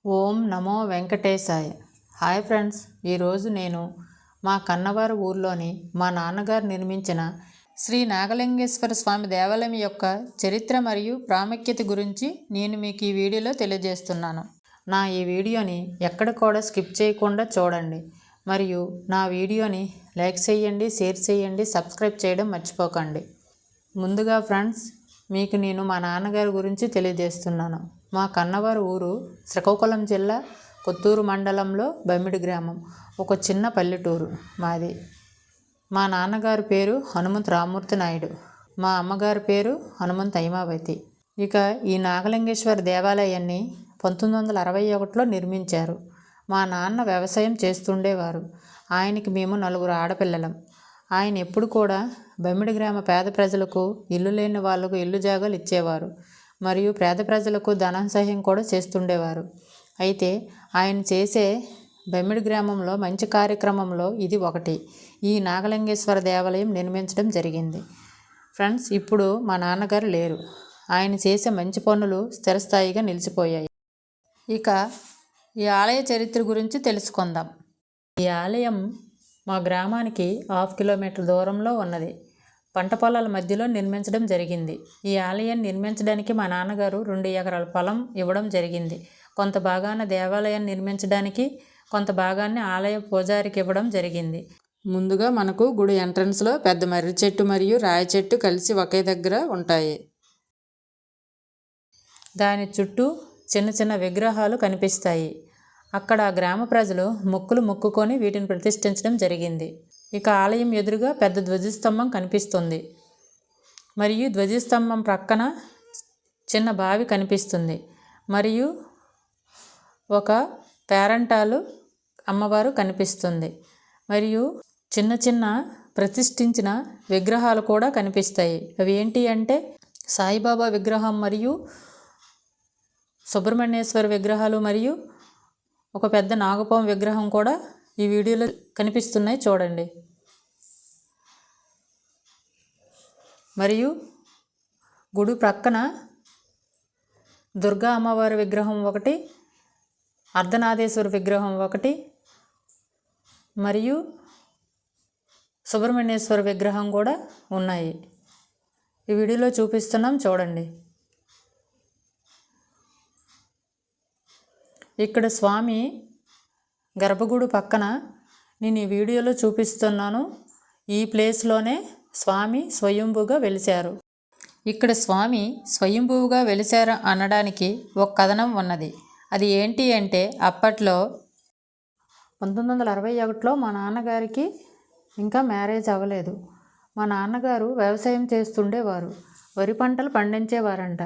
ఓం నమో వెంకటేశాయ. Hi friends, ఈరోజు నేను మా కన్నవారి ఊర్లోని మా నాన్నగారు నిర్మించిన శ్రీ నాగలింగేశ్వర స్వామి దేవాలయం యొక్క చరిత్ర మరియు ప్రాముఖ్యత గురించి నేను మీకు ఈ వీడియోలో తెలియజేస్తున్నాను. నా ఈ వీడియోని ఎక్కడ కూడా స్కిప్ చేయకుండా చూడండి మరియు నా వీడియోని లైక్ చేయండి, షేర్ చేయండి, సబ్స్క్రైబ్ చేయడం మర్చిపోకండి. ముందుగా ఫ్రెండ్స్, మీకు నేను మా నాన్నగారి గురించి తెలియజేస్తున్నాను. మా కన్నవారి ఊరు శ్రీకాకుళం జిల్లా కొత్తూరు మండలంలో బమ్మిడి గ్రామం, ఒక చిన్న పల్లెటూరు మాది. మా నాన్నగారి పేరు హనుమంత్ రామూర్తి నాయుడు, మా అమ్మగారి పేరు హనుమంత్ హైమావతి. ఇక ఈ నాగలింగేశ్వర దేవాలయాన్ని 1961లో నిర్మించారు. మా నాన్న వ్యవసాయం చేస్తుండేవారు. ఆయనకి మేము 4 ఆడపిల్లలం. ఆయన ఎప్పుడు కూడా బమ్మిడి గ్రామ పేద ప్రజలకు, ఇల్లు లేని వాళ్లకు ఇల్లు జాగాలు ఇచ్చేవారు మరియు పేద ప్రజలకు ధనం సహాయం కూడా చేస్తుండేవారు. అయితే ఆయన చేసే బమ్మిడి గ్రామంలో మంచి కార్యక్రమంలో ఇది ఒకటి. ఈ నాగలింగేశ్వర దేవాలయం నిర్మించడం జరిగింది. ఫ్రెండ్స్, ఇప్పుడు మా నాన్నగారు లేరు. ఆయన చేసే మంచి పనులు స్థిరస్థాయిగా నిలిచిపోయాయి. ఇక ఈ ఆలయ చరిత్ర గురించి తెలుసుకుందాం. ఈ ఆలయం మా గ్రామానికి 1/2 కిలోమీటర్ దూరంలో ఉన్నది. పంట పొలాల మధ్యలో నిర్మించడం జరిగింది. ఈ ఆలయాన్ని నిర్మించడానికి మా నాన్నగారు 2 ఎకరాల పొలం ఇవ్వడం జరిగింది. కొంత భాగాన దేవాలయాన్ని నిర్మించడానికి, కొంత భాగాన్ని ఆలయ పూజారికి ఇవ్వడం జరిగింది. ముందుగా మనకు గుడి ఎంట్రన్స్లో పెద్ద మర్రి చెట్టు మరియు రాయి చెట్టు కలిసి ఒకే దగ్గర ఉంటాయి. దాని చుట్టూ చిన్న చిన్న విగ్రహాలు కనిపిస్తాయి. అక్కడ గ్రామ ప్రజలు మొక్కులు మొక్కుకొని వీటిని ప్రతిష్ఠించడం జరిగింది. ఇక ఆలయం ఎదురుగా పెద్ద ధ్వజస్తంభం కనిపిస్తుంది మరియు ధ్వజస్తంభం ప్రక్కన చిన్న బావి కనిపిస్తుంది మరియు ఒక పేరంటాలు అమ్మవారు కనిపిస్తుంది మరియు చిన్న చిన్న ప్రతిష్ఠించిన విగ్రహాలు కూడా కనిపిస్తాయి. అవి ఏంటి అంటే సాయిబాబా విగ్రహం మరియు సుబ్రహ్మణ్యేశ్వర విగ్రహాలు మరియు ఒక పెద్ద నాగపాము విగ్రహం కూడా ఈ వీడియోలో కనిపిస్తున్నాయి, చూడండి. మరియు గుడి ప్రక్కన దుర్గా అమ్మవారి విగ్రహం ఒకటి, అర్ధనాదేశ్వర విగ్రహం ఒకటి మరియు సుబ్రహ్మణ్యేశ్వర విగ్రహం కూడా ఉన్నాయి. ఈ వీడియోలో చూపిస్తున్నాం, చూడండి. ఇక్కడ స్వామి గర్భగుడి పక్కన నేను ఈ వీడియోలో చూపిస్తున్నాను. ఈ ప్లేస్లోనే స్వామి స్వయంభూగా వెలిశారు. ఇక్కడ స్వామి స్వయంభూగా వెలిశారు అనడానికి ఒక కథనం ఉన్నది. అది ఏంటి అంటే అప్పట్లో 1961లో మా నాన్నగారికి ఇంకా మ్యారేజ్ అవ్వలేదు. మా నాన్నగారు వ్యవసాయం చేస్తుండేవారు. వరి పంటలు పండించేవారంట.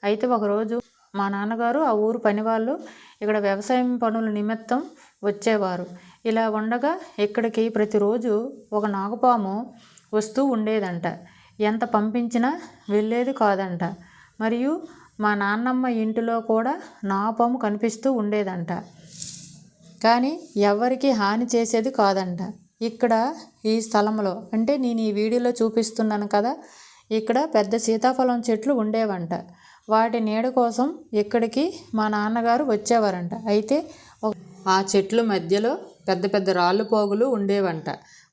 అయితే ఒకరోజు మా నాన్నగారు ఆ ఊరు పనివాళ్ళు ఇక్కడ వ్యవసాయం పనుల నిమిత్తం వచ్చేవారు. ఇలా ఉండగా ఇక్కడికి ప్రతిరోజు ఒక నాగపాము వస్తూ ఉండేదంట. ఎంత పంపించినా వెళ్ళేది కాదంట. మరియు మా నాన్నమ్మ ఇంటిలో కూడా నాగపాము కనిపిస్తూ ఉండేదంట, కానీ ఎవరికి హాని చేసేది కాదంట. ఇక్కడ ఈ స్థలంలో అంటే నేను ఈ వీడియోలో చూపిస్తున్నాను కదా, ఇక్కడ పెద్ద సీతాఫలం చెట్లు ఉండేవంట. వాటి నీడ కోసం ఇక్కడికి మా నాన్నగారు వచ్చేవారంట. అయితే ఆ చెట్ల మధ్యలో పెద్ద పెద్ద రాళ్ళు పోగులు ఉండేవంట.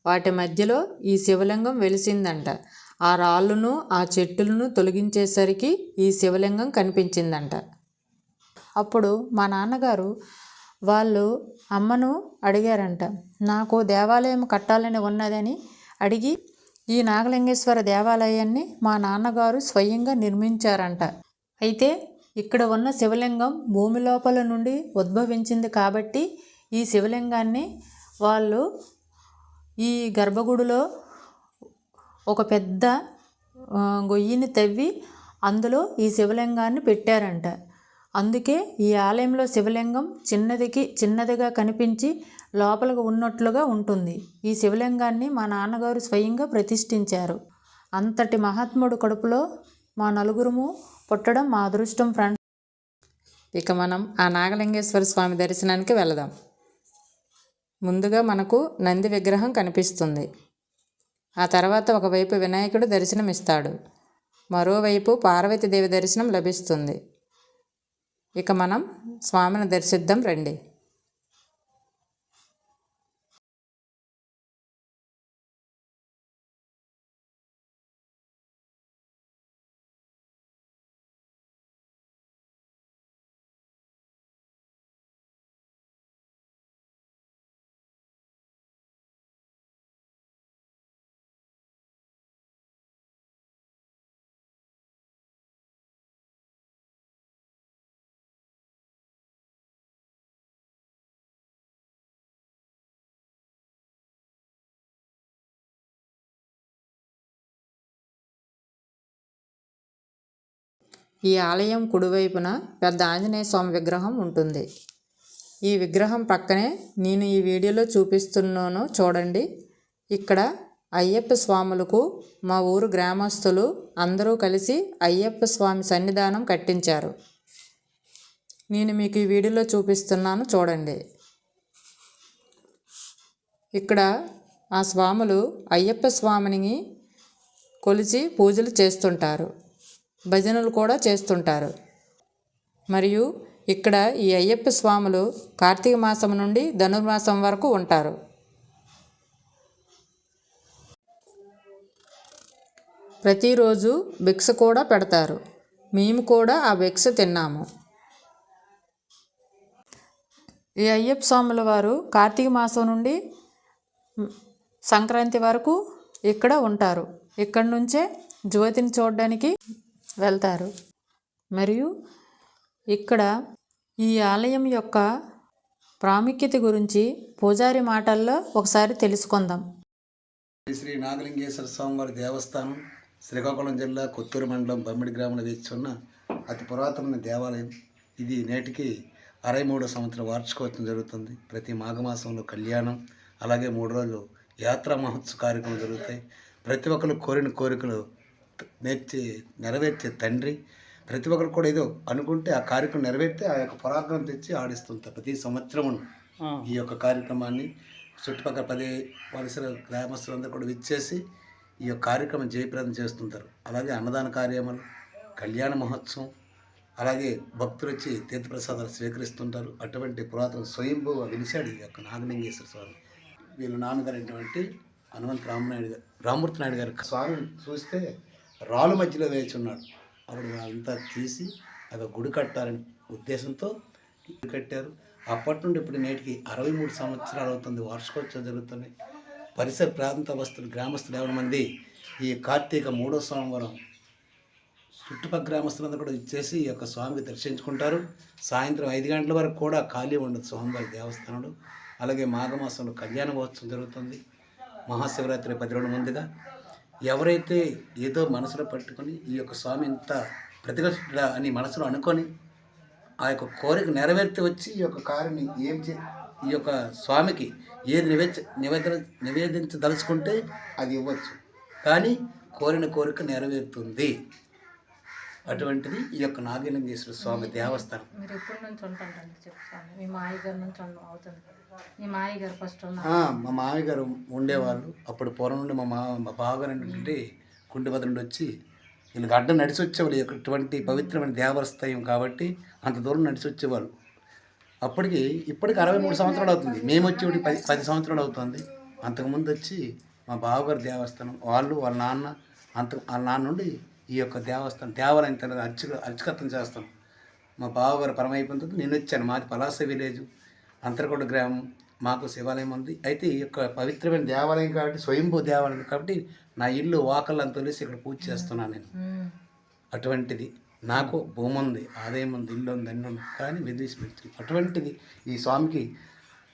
వాటి మధ్యలో ఈ శివలింగం వెలిసిందంట. ఆ రాళ్ళను, ఆ చెట్టులను తొలగించేసరికి ఈ శివలింగం కనిపించిందంట. అప్పుడు మా నాన్నగారు వాళ్ళు అమ్మను అడిగారంట, నాకు దేవాలయం కట్టాలని ఉన్నదని అడిగి ఈ నాగలింగేశ్వర దేవాలయాన్ని మా నాన్నగారు స్వయంగా నిర్మించారంట. అయితే ఇక్కడ ఉన్న శివలింగం భూమి లోపల నుండి ఉద్భవించింది కాబట్టి ఈ శివలింగాన్ని వాళ్ళు ఈ గర్భగుడిలో ఒక పెద్ద గొయ్యిని తవ్వి అందులో ఈ శివలింగాన్ని పెట్టారంట. అందుకే ఈ ఆలయంలో శివలింగం చిన్నదిగా కనిపించి లోపలికి ఉన్నట్లుగా ఉంటుంది. ఈ శివలింగాన్ని మా నాన్నగారు స్వయంగా ప్రతిష్ఠించారు. అంతటి మహాత్ముడు కడుపులో మా నలుగురము పుట్టడం మా అదృష్టం ఫ్రెండ్స్. ఇక మనం ఆ నాగలింగేశ్వర స్వామి దర్శనానికి వెళదాం. ముందుగా మనకు నంది విగ్రహం కనిపిస్తుంది. ఆ తర్వాత ఒకవైపు వినాయకుడు దర్శనం ఇస్తాడు, మరోవైపు పార్వతీదేవి దర్శనం లభిస్తుంది. ఇక మనం స్వామిని దర్శిద్దాం రండి. ఈ ఆలయం కుడివైపున పెద్ద ఆంజనేయ స్వామి విగ్రహం ఉంటుంది. ఈ విగ్రహం పక్కనే నేను ఈ వీడియోలో చూపిస్తున్నాను చూడండి. ఇక్కడ అయ్యప్ప స్వాములకు మా ఊరు గ్రామస్తులు అందరూ కలిసి అయ్యప్ప స్వామి సన్నిధానం కట్టించారు. నేను మీకు ఈ వీడియోలో చూపిస్తున్నాను చూడండి. ఇక్కడ ఆ స్వాములు అయ్యప్ప స్వామిని కొలిచి పూజలు చేస్తుంటారు, భజనలు కూడా చేస్తుంటారు. మరియు ఇక్కడ ఈ అయ్యప్ప స్వాములు కార్తీక మాసం నుండి ధనుర్మాసం వరకు ఉంటారు. ప్రతిరోజు భిక్ష కూడా పెడతారు. మేము కూడా ఆ భిక్ష తిన్నాము. ఈ అయ్యప్ప స్వాముల వారు కార్తీక మాసం నుండి సంక్రాంతి వరకు ఇక్కడ ఉంటారు. ఇక్కడి నుంచే జ్యోతిని చూడడానికి వెళ్తారు. మరియు ఇక్కడ ఈ ఆలయం యొక్క ప్రాముఖ్యత గురించి పూజారి మాటల్లో ఒకసారి తెలుసుకుందాం. శ్రీ నాగలింగేశ్వర స్వామివారి దేవస్థానం శ్రీకాకుళం జిల్లా కొత్తూరు మండలం బమ్మిడి గ్రామంలో వేచి ఉన్న అతి పురాతనమైన దేవాలయం. ఇది నేటికి 63వ సంవత్సరం వార్షికోత్సవం జరుగుతుంది. ప్రతి మాఘమాసంలో కళ్యాణం, అలాగే 3 రోజులు యాత్రా మహోత్సవ కార్యక్రమం జరుగుతాయి. ప్రతి ఒక్కరు కోరిన కోరికలు నెరవేర్చే తండ్రి. ప్రతి ఒక్కరు కూడా ఏదో అనుకుంటే ఆ కార్యక్రమం నెరవేర్తే ఆ యొక్క పరాక్రమం తెచ్చి ఆడిస్తుంటారు. ప్రతి సంవత్సరం ఈ యొక్క కార్యక్రమాన్ని చుట్టుపక్కల 10 పరిసర గ్రామస్తులందరూ కూడా విచ్చేసి ఈ యొక్క కార్యక్రమం జయప్రదం చేస్తుంటారు. అలాగే అన్నదాన కార్యక్రమాలు, కళ్యాణ మహోత్సవం, అలాగే భక్తులు వచ్చి తీర్థప్రసాదాలు స్వీకరిస్తుంటారు. అటువంటి పురాతన స్వయంభూగా వెలిశాడు ఈ యొక్క నాగలింగేశ్వర స్వామి. వీళ్ళ నాన్నగారు అయినటువంటి హనుమంత రామమూర్తి నాయుడు గారు స్వామిని చూస్తే రాళ్ళు మధ్యలో వేచి ఉన్నాడు. అప్పుడు అంతా తీసి ఒక గుడి కట్టాలని ఉద్దేశంతో గుడి కట్టారు. అప్పటి నుండి ఇప్పుడు నేటికి 63 సంవత్సరాలు అవుతుంది. వార్షికోత్సవం జరుగుతున్నాయి. పరిసర ప్రాంత వస్తువులు గ్రామస్తులు 50 మంది ఈ కార్తీక 3వ సోమవారం చుట్టుపక్కల గ్రామస్తులందరూ కూడా ఇచ్చేసి ఈ యొక్క స్వామికి దర్శించుకుంటారు. సాయంత్రం 5 గంటల వరకు కూడా ఖాళీ ఉండదు స్వామివారి దేవస్థానంలో. అలాగే మాఘమాసంలో కళ్యాణ మహోత్సవం జరుగుతుంది. మహాశివరాత్రి 10 రోజుల ముందుగా ఎవరైతే ఏదో మనసులో పట్టుకొని ఈ యొక్క స్వామి ఇంత ప్రతిష్ఠ అని మనసులో అనుకొని ఆ యొక్క కోరిక నెరవేర్తి వచ్చి ఈ యొక్క కార్యాన్ని ఈ యొక్క స్వామికి ఏది నివేదించదలుచుకుంటే అది ఇవ్వచ్చు. కానీ కోరిన కోరిక నెరవేరుతుంది. అటువంటిది ఈ యొక్క నాగలింగేశ్వర స్వామి దేవస్థానం. మీరు ఎప్పటి నుంచి ఉంటారండి చెప్తాను. మీ మామయ్య నుంచి అవుతుంది. మీ మామయ్య గారు ఫస్ట్ మా మామయ్య గారు ఉండేవాళ్ళు. అప్పుడు పూర్వం నుండి మా బావగారు నుండి కుంటిపద నుండి వచ్చి వీళ్ళకి అడ్డం నడిచి వచ్చేవాళ్ళు. ఇటువంటి పవిత్రమైన దేవస్థానం కాబట్టి అంత దూరం నడిచి వచ్చేవాళ్ళు. ఇప్పటికి 63 సంవత్సరాలు అవుతుంది. మేము వచ్చి 10 సంవత్సరాలు అవుతుంది. అంతకుముందు వచ్చి మా బావగారు దేవస్థానం వాళ్ళ నాన్న నుండి ఈ యొక్క దేవాలయం అర్చకత్వం చేస్తాం. మా బావగారు పరమైపోయిన తర్వాత నేను వచ్చాను. మాది పలాస విలేజ్, అంతర్కొండ గ్రామం. మాకు శివాలయం ఉంది. అయితే ఈ యొక్క పవిత్రమైన దేవాలయం కాబట్టి, స్వయంభూ దేవాలయం కాబట్టి నా ఇల్లు వాకళ్ళని తొలిసి ఇక్కడ పూజ చేస్తున్నాను నేను. అటువంటిది నాకు భూమి ఉంది, ఆదాయం ఉంది, ఇల్లు ఉంది, అన్నీ ఉంది. కానీ విదేశీ అటువంటిది ఈ స్వామికి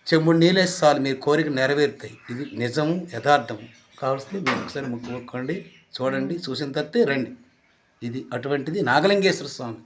చెంబుడు నీళ్ళేసి చాలు మీరు కోరిక నెరవేరుతాయి. ఇది నిజము, యథార్థము. కావాల్సింది మీరు ఒకసారి మొక్కుకోండి, చూడండి, చూసిన తర్వాతే రండి. ఇది అటువంటిది నాగలింగేశ్వర స్వామి.